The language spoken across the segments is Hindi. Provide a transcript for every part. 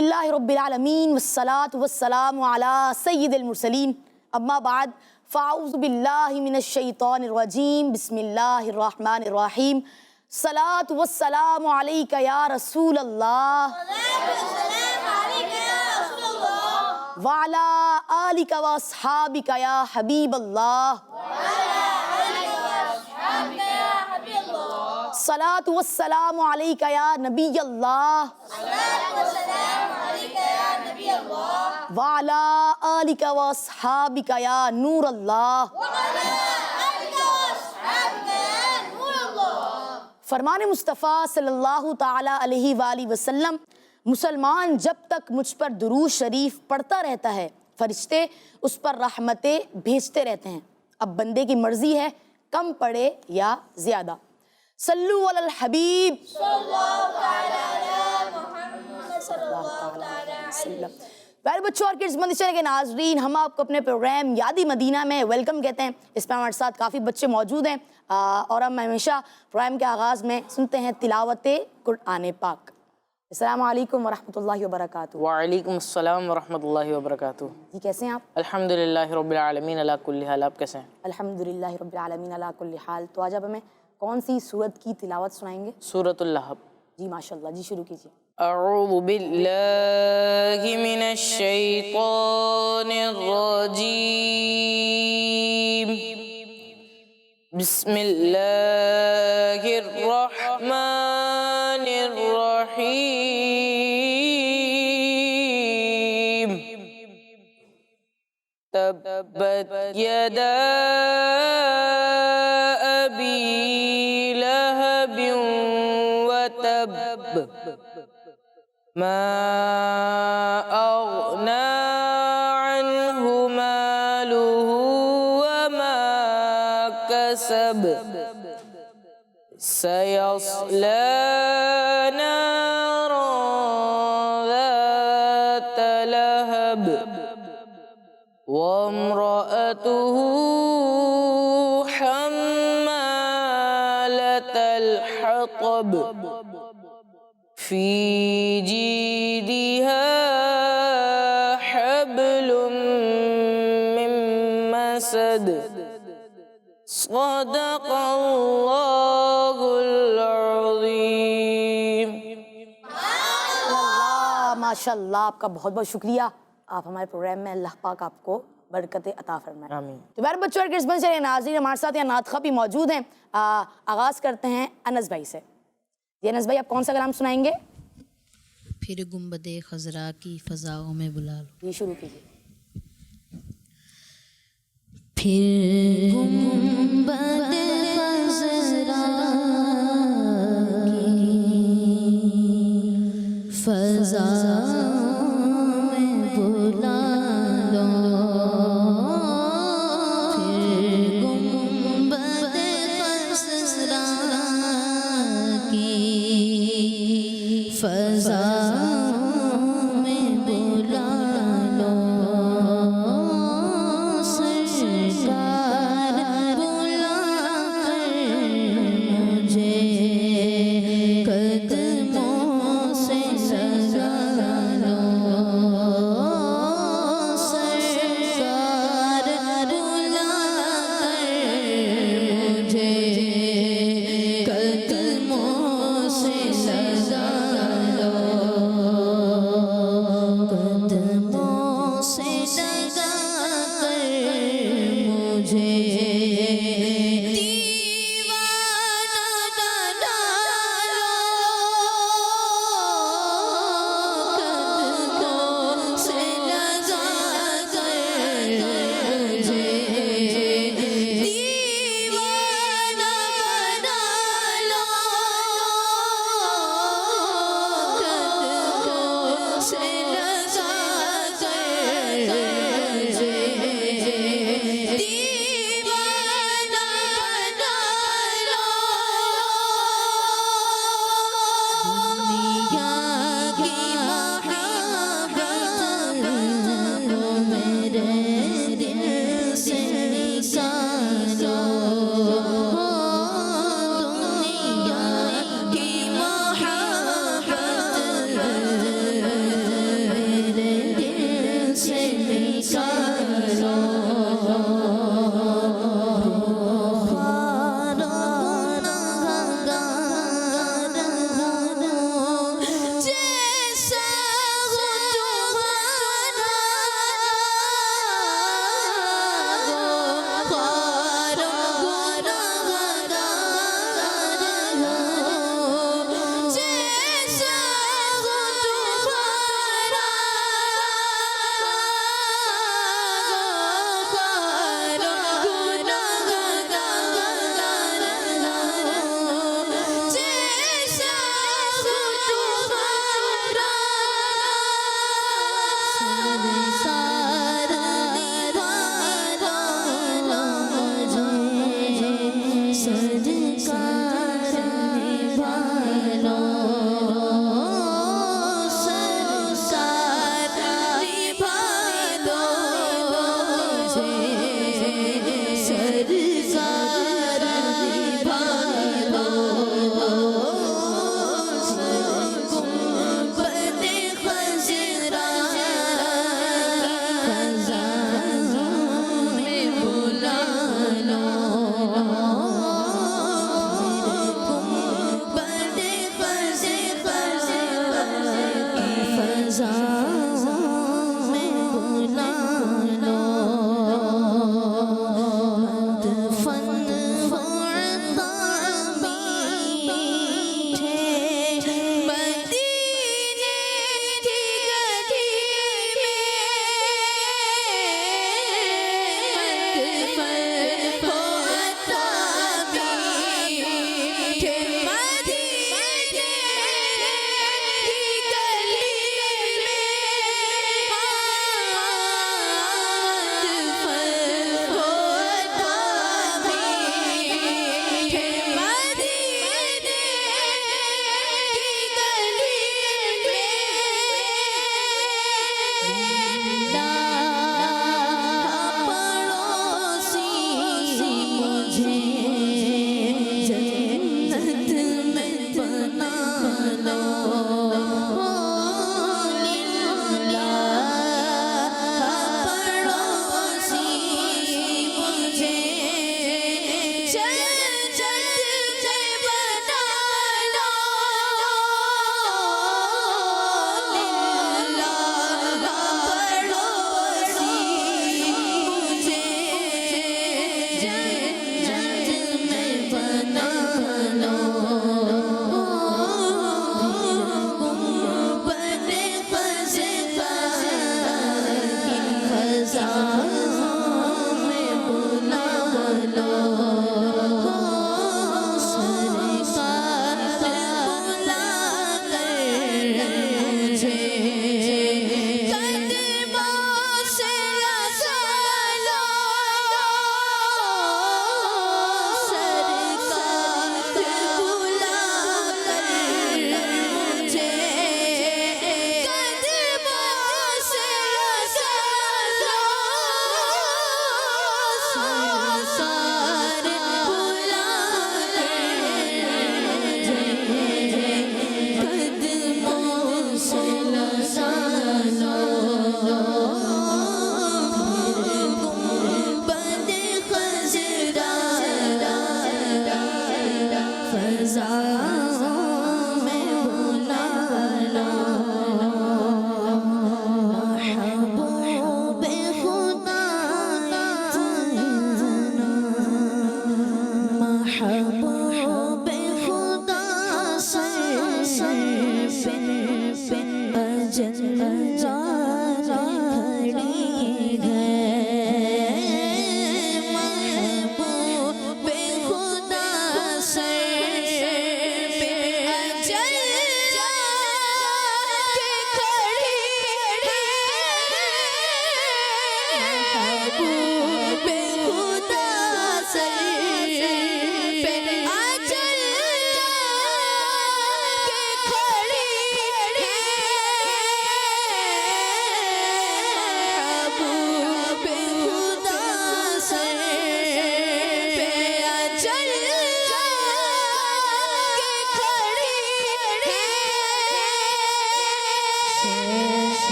अल्हम्दुलिल्लाहि रब्बिल आलमीन वस्सलातु वस्सलामु अला सय्यिदिल मुरसलीन अम्मा बाद फ़ाऊज़ु बिल्लाहि मिनश शैतानिर रजीम बिस्मिल्लाहिर रहमानिर रहीम सलातु वस्सलामु अलैका या रसूलल्लाह व अला आलिका व अस्हाबिका या हबीबल्लाह सलातु वस्सलामु अलैका या नबीयल्लाह व अला आलिका व अस्हाबिका या नूरल्लाह। फरमान मुस्तफ़ा सल्लल्लाहु ताला अलैहि वाली वसल्लम, मुसलमान जब तक मुझ पर दुरूद शरीफ पढ़ता रहता है फरिश्ते उस पर रहमतें भेजते रहते हैं। अब बंदे की मर्जी है कम पढ़े या ज़्यादा। सल्लु अलल हबीब प्यारे बच्चों और किड्स मंदिर के नाजरीन, हम आपको अपने प्रोग्राम यादी मदीना में वेलकम कहते हैं। इस पर हमारे साथ काफ़ी बच्चे मौजूद हैं और हम हमेशा प्रोग्राम के आगाज़ में सुनते हैं तिलावत कुरान पाक। अस्सलामु अलैकुम वरहमतुल्लाहि वबरकातुहू। वालेकुम अस्सलाम वरहमतुल्लाहि वबरकातुहू। जी कैसे हैं आप? अल्हम्दुलिल्लाहि रब्बिल आलमीन अला कुल्ली हाल। आप कैसे हैं? अल्हम्दुलिल्लाहि रब्बिल आलमीन अला कुल्ली हाल। तो आज आप हमें कौन सी सूरत की तिलावत सुनाएंगे? सूरतुल लहब। जी माशाल्लाह, जी शुरू कीजिए। अऊज़ु बिल्लाहि मिनश शैतानिर रजीम बिस्मिल्लाहिर रहमानिर रहीम तब्बत यदा अबी लहबिन व तब मा अग़ना अन्हु मालुहु व मा कसब सयस्ला नारन ज़ात लहब वम्रअतुहु हम्मालतल हतब फी जीदिहा हब्लुम मिन मसद सदक़ल्लाहुल अज़ीम। माशाल्लाह, आपका बहुत बहुत शुक्रिया। आप हमारे प्रोग्राम में अल्लाह पाक आपको बरकतें अता फरमाए। आमीन। तो मेरे बच्चों और किड्स मंच के नाज़रीन, हमारे साथ यहाँ नात ख़ा भी मौजूद हैं। आगाज़ करते हैं अनस भाई से। जी अनस भाई, आप कौन सा कलाम सुनाएंगे? फिर गुंबदे खजरा की फ़ज़ाओं में बुला लो। ये शुरू कीजिए। फिर गुंबदे खजरा की फ़ज़ाओं में बुला लो। फिर गुंबदे खजरा की फ़ज़ाओं में बुला लो। सरकार बुला कर मुझे कदमों से लगा लो। सरकार बुला कर मुझे कदमों से लगा लो।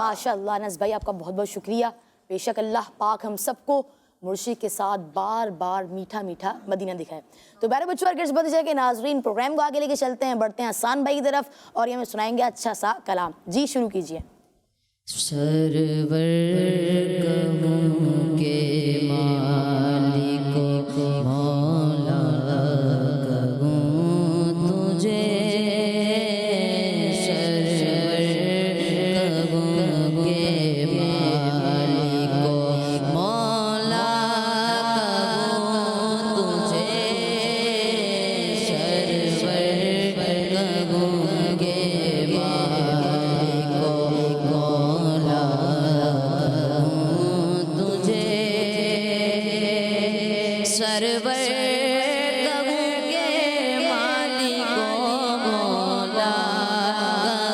माशाअल्लाह अनस भाई, आपका बहुत बहुत शुक्रिया। बेशक अल्लाह पाक हम सबको मुर्शिद के साथ बार बार मीठा मीठा मदीना दिखाए। तो प्यारे बच्चों और किड्स बच्चे के नाजरीन, प्रोग्राम को आगे लेके चलते हैं, बढ़ते हैं हसान भाई की तरफ और ये हमें सुनाएंगे अच्छा सा कलाम। जी शुरू कीजिए। सरवर गमों के मालिक मौला कहूँ तुझे, सरवर गमों के मालिक मौला कहूँ तुझे, सरवर गमों के मालिक मौला तुझे, सरवर कहूँ के मालिको मौला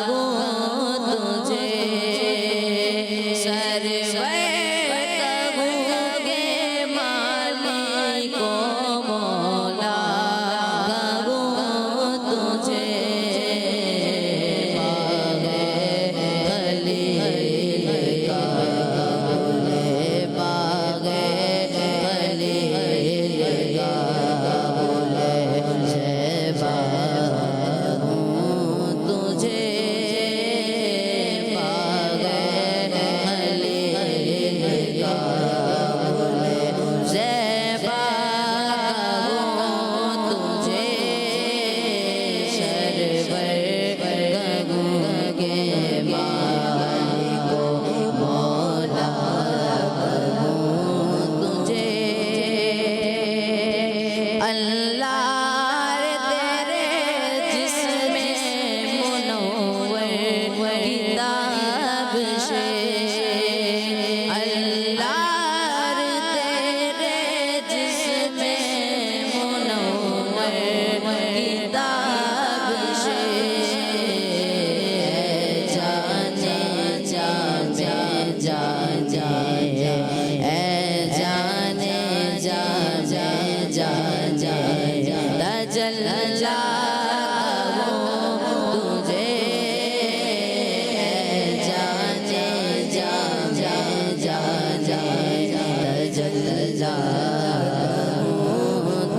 कहूँ तुझे, सरवर कहूँ के मालिको मौला कहूँ तुझे,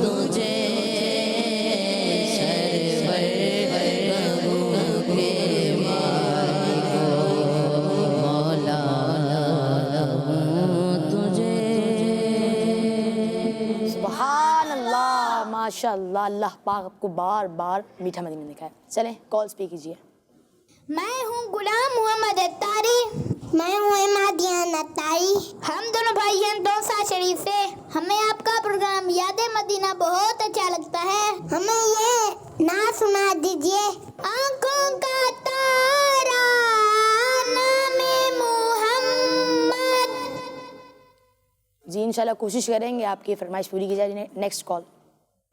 तुझे सुभानअल्लाह, माशाअल्लाह, अल्लाह पाक आपको बार बार मीठा मदीना दिखाए। चलें कॉल्स पे कीजिए। मैं हूँ गुलाम मोहम्मद अत्तारी। मैं हूँ इमादियान अत्तारी। हम दोनों भाई हैं दौसा शरीफ से। हमें आपका प्रोग्राम यादे मदीना बहुत अच्छा लगता है। हमें ये ना सुना दीजिए। आँखों का तारा नामे मोहम्मद। जी इंशाल्लाह कोशिश करेंगे आपकी फरमाइश पूरी की जाए। Next call.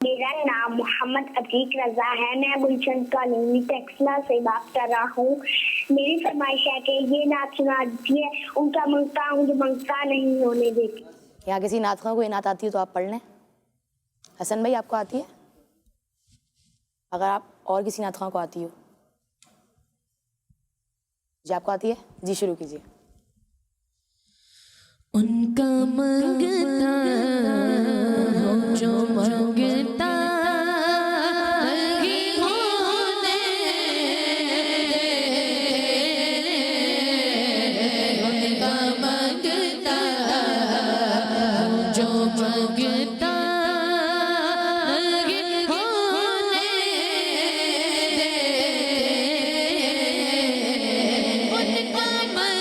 मेरा नाम मोहम्मद अतीक रजा है। मैं गुलशन कॉलोनी टेक्सला से बात कर रहा हूँ। मेरी फरमाइश है कि ये नात सुना दीजिए। उनका मंगता हूँ जो मंगता नहीं होने देती। यहाँ किसी नात खां को ये नात आती है तो आप पढ़ लें। हसन भाई आपको आती है? अगर आप और किसी नात खां को आती हो। जी आपको आती है? जी शुरू कीजिए। उनका मंगता हो जो मंगता नहीं होने दे। उनका मंगता हो जो मंगता नहीं होने दे। उनका मंगता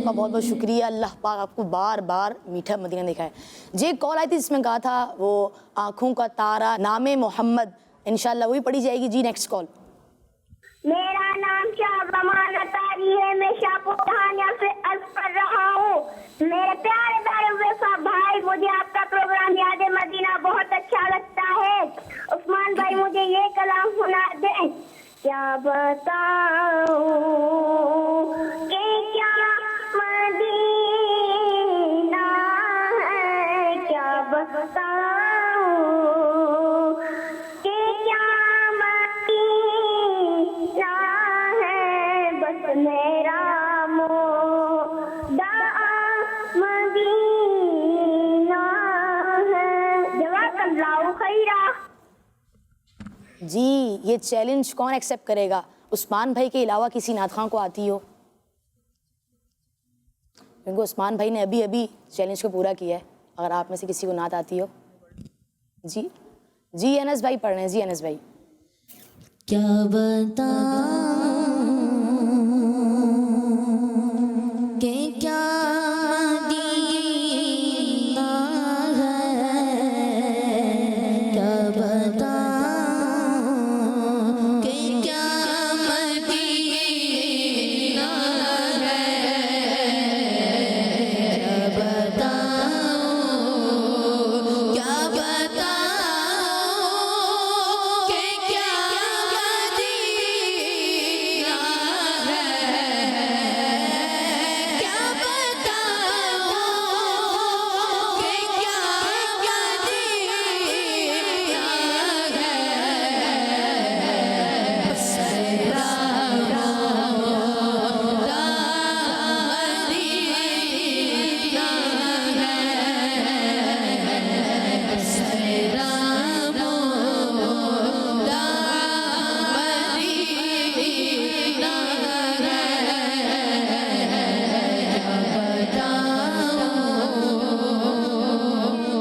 बहुत बहुत शुक्रिया। अल्लाह पाक आपको बार बार मीठा मदीना दिखाए। जी एक कॉल आई थी जिसमें कहा था वो आँखों का तारा नामे मोहम्मद, इंशाल्लाह वही पढ़ी जाएगी। जी नेक्स्ट कॉल। मेरा नाम शाहजमान अतारी है। मैं शाहपुर कहानिया से अर्ज कर रहा हूँ। मेरे प्यारे प्यारे वफा भाई, मुझे आपका प्रोग्राम याद मदीना बहुत अच्छा लगता है। उस्मान भाई मुझे ये कलाम सुना दे। क्या बताऊं कि क्या मदीना है, क्या बताऊं कि जी, ये चैलेंज कौन एक्सेप्ट करेगा? उस्मान भाई के अलावा किसी नात खां को आती हो? क्योंकि उस्मान भाई ने अभी अभी चैलेंज को पूरा किया है। अगर आप में से किसी को नात आती हो। जी जी, अनस भाई पढ़ रहे हैं। जी अनस भाई। क्या बताऊं कि क्या मदीना है, क्या बताऊं कि क्या मदीना है, क्या बताऊं, क्या बताऊं कि क्या मदीना है, क्या बताऊं कि क्या मदीना है, बस मेरा मोरा मदीना है, बस मेरा मोरा मदीना है, क्या बताऊं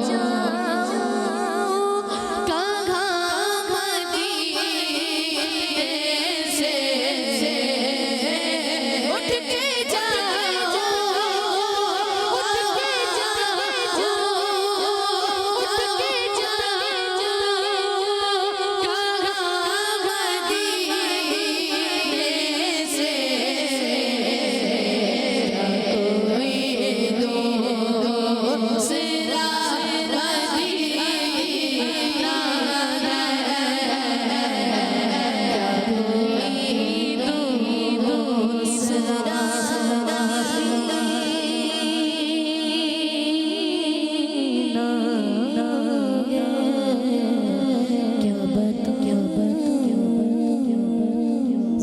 जाऊं कहाँ मदीने से उठ के जाऊं, उठ के जाऊं, उठ के जाऊं कहाँ मदीने से, कोई दूसरा मदीना है, कोई दूसरा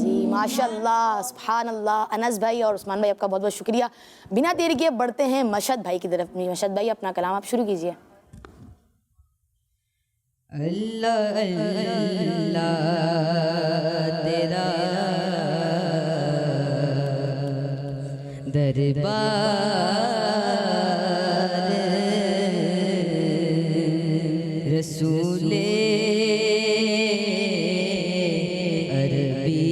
जी माशाल्लाह, सुभान अल्लाह। अनस भाई और उस्मान भाई आपका बहुत बहुत शुक्रिया। बिना देरी के बढ़ते हैं मशहद भाई की तरफ। मशहद भाई अपना कलाम आप शुरू कीजिए। अल्लाह अल्लाह तेरा दरबार रसूले अरबी,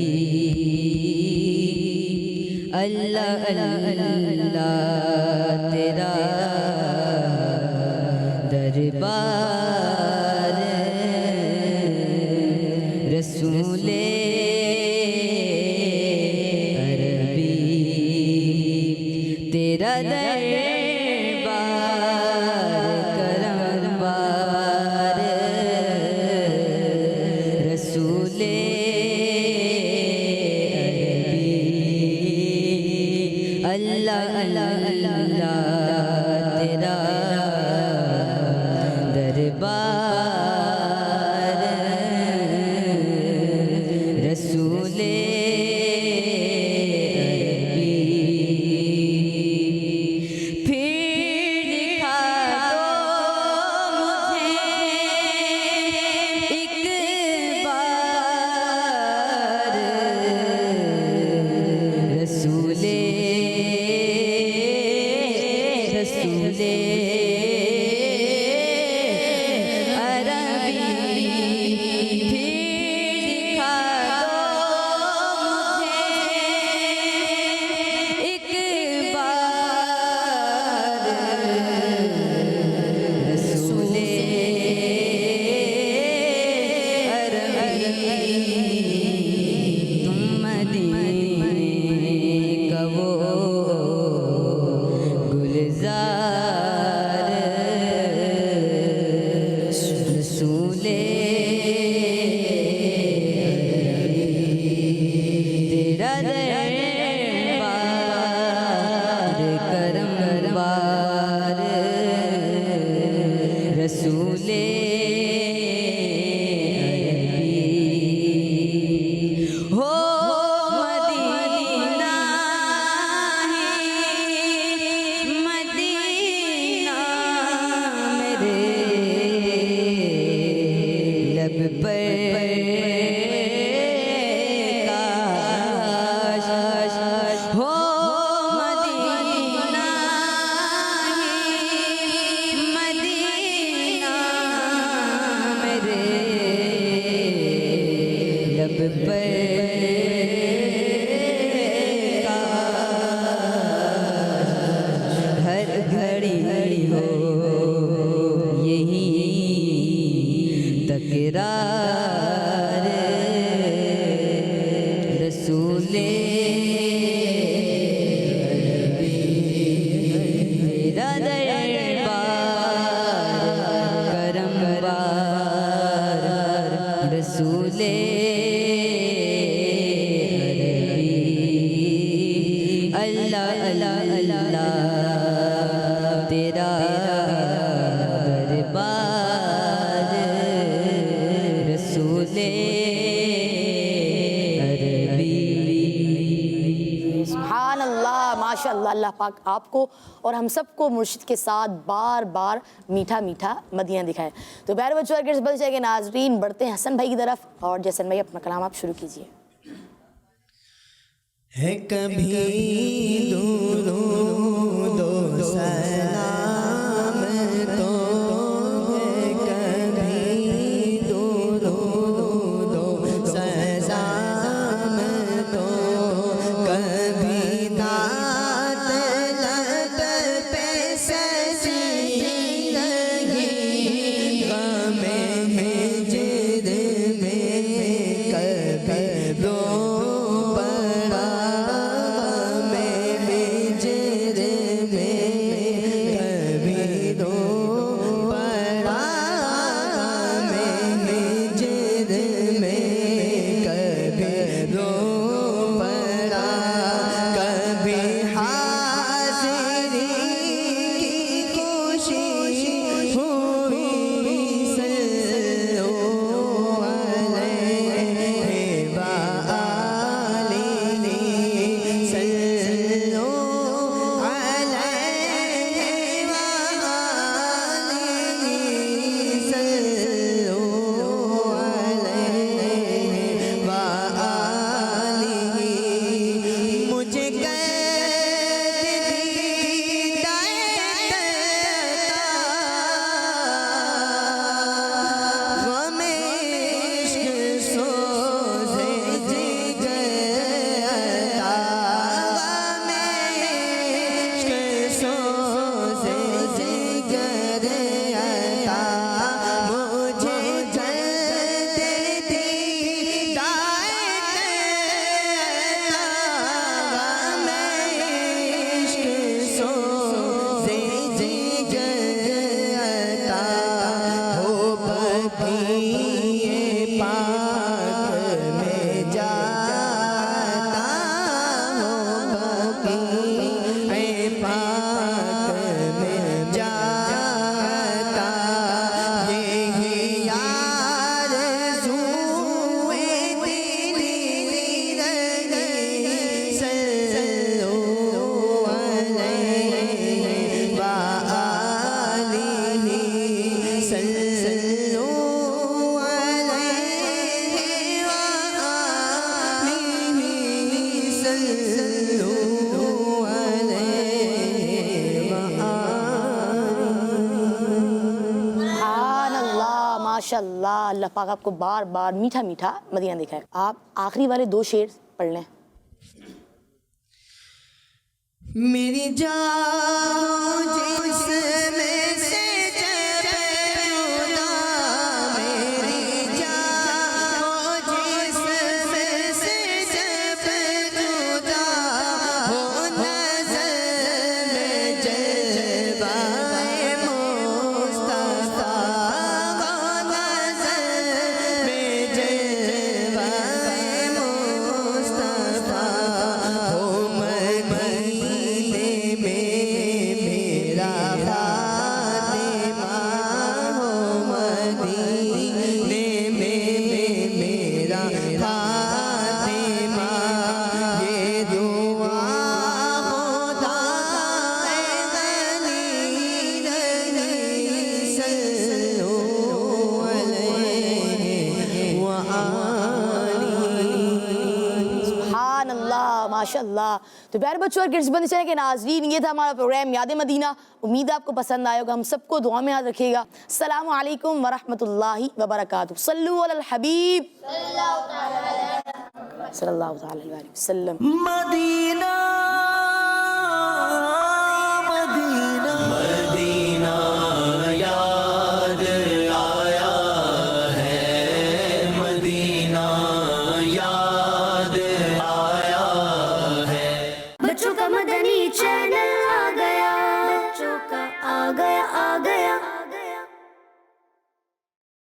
अल्लाह अल्लाह तेरा दरबार रसूले अरबी, तेरा दरबार करमबार रसूले अरबी, अल्लाह अल्लाह तेरा दरबार रसूले अरबी, फिर दिखा दो मुझे एक बार रसूले रसूले रसूले अरबी, हर घड़ी हो यही तकरार रसूले तेरा दरबार करमवार रसूले अल्लाह अल्लाह अल्लाह तेरा दरबार रसूले सुभान अल्लाह, माशाअल्लाह। अल्लाह पाक आपको और हम सबको मुर्शिद के साथ बार बार मीठा मीठा मदीना दिखाए। तो प्यारे बच्चों, अगर बल जाएंगे नाजरीन, बढ़ते हैं हसन भाई की तरफ। और जैसन भाई, अपना कलाम आप शुरू कीजिए। है कभी दो सलाम तो है कभी दो सलाम तो कभी नात लट पे सजी रही गमे हिजर में कभी दो माशाअल्लाह, अल्लाह पाक आपको बार बार मीठा मीठा मदीना दिखाए। आप आखिरी वाले दो शेर पढ़ लें। मेरी जान जिसमें से जब जुदा, मेरी जान जिसमें से जब जुदा हो, नज़र में जलवाए मुस्तफ़ा हो, नज़र में जलवाए मुस्तफ़ा हो, मदीने में मेरा माशाल्लाह। तो प्यारे बच्चों और किड्स बंदी चैनल के नाज़रीन, ये था हमारा प्रोग्राम याद मदीना। उम्मीद है आपको पसंद आएगा। हम सबको दुआ में याद रखिएगा। अस्सलामु अलैकुम वरहमतुल्लाहि वबरकातुहू। सल्लु अलल हबीब सल्लल्लाहु अलैहि वसल्लम। मदीना